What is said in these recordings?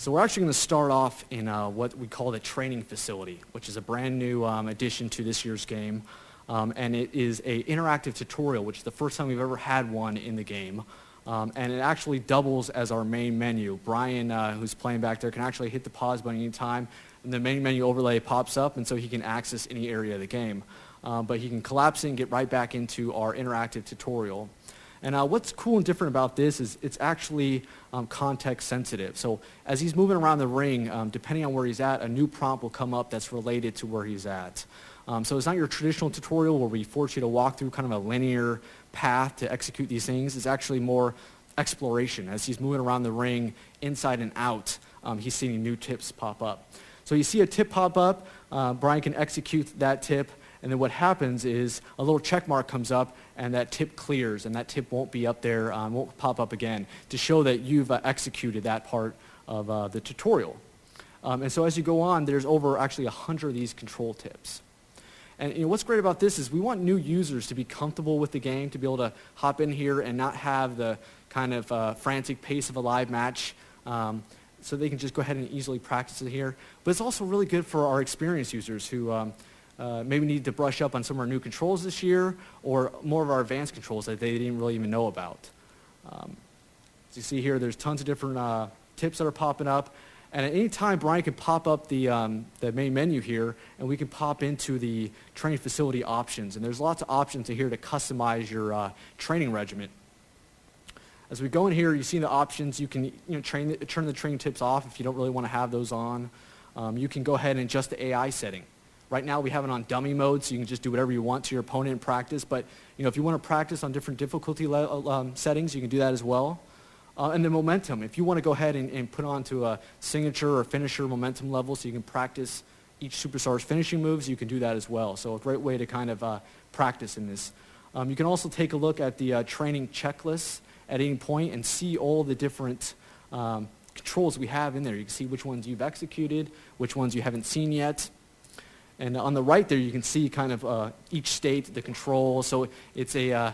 So we're actually going to start off in what we call the training facility, which is a brand new addition to this year's game. And it is an interactive tutorial, which is the first time we've ever had one in the game. And it actually doubles as our main menu. Brian, who's playing back there, can actually hit the pause button any time, and the main menu overlay pops up, and so he can access any area of the game. But he can collapse it and get right back into our interactive tutorial. And what's cool and different about this is it's actually context sensitive. So as he's moving around the ring, depending on where he's at, a new prompt will come up that's related to where he's at. So it's not your traditional tutorial where we force you to walk through kind of a linear path to execute these things. It's actually more exploration. As he's moving around the ring, inside and out, he's seeing new tips pop up. So you see a tip pop up, Brian can execute that tip, and then what happens is a little check mark comes up and that tip clears, and that tip won't be up there, won't pop up again, to show that you've executed that part of the tutorial. And so as you go on, there's over actually 100 of these control tips. And what's great about this is we want new users to be comfortable with the game, to be able to hop in here and not have the kind of frantic pace of a live match, so they can just go ahead and easily practice it here. But it's also really good for our experienced users who maybe need to brush up on some of our new controls this year, or more of our advanced controls that they didn't really even know about. As you see here, there's tons of different tips that are popping up. And at any time, Brian can pop up the main menu here, and we can pop into the training facility options. And there's lots of options here to customize your training regimen. As we go in here, you see the options. You can turn the training tips off if you don't really want to have those on. You can go ahead and adjust the AI setting. Right now, we have it on dummy mode, so you can just do whatever you want to your opponent in practice. But if you want to practice on different difficulty settings, you can do that as well. And the momentum, if you want to go ahead and put onto a signature or finisher momentum level so you can practice each superstar's finishing moves, you can do that as well. So a great way to kind of practice in this. You can also take a look at the training checklist at any point and see all the different controls we have in there. You can see which ones you've executed, which ones you haven't seen yet. And on the right there, you can see kind of each state, the control. So it's a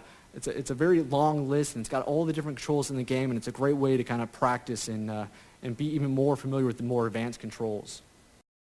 very long list, and it's got all the different controls in the game, and it's a great way to kind of practice and be even more familiar with the more advanced controls.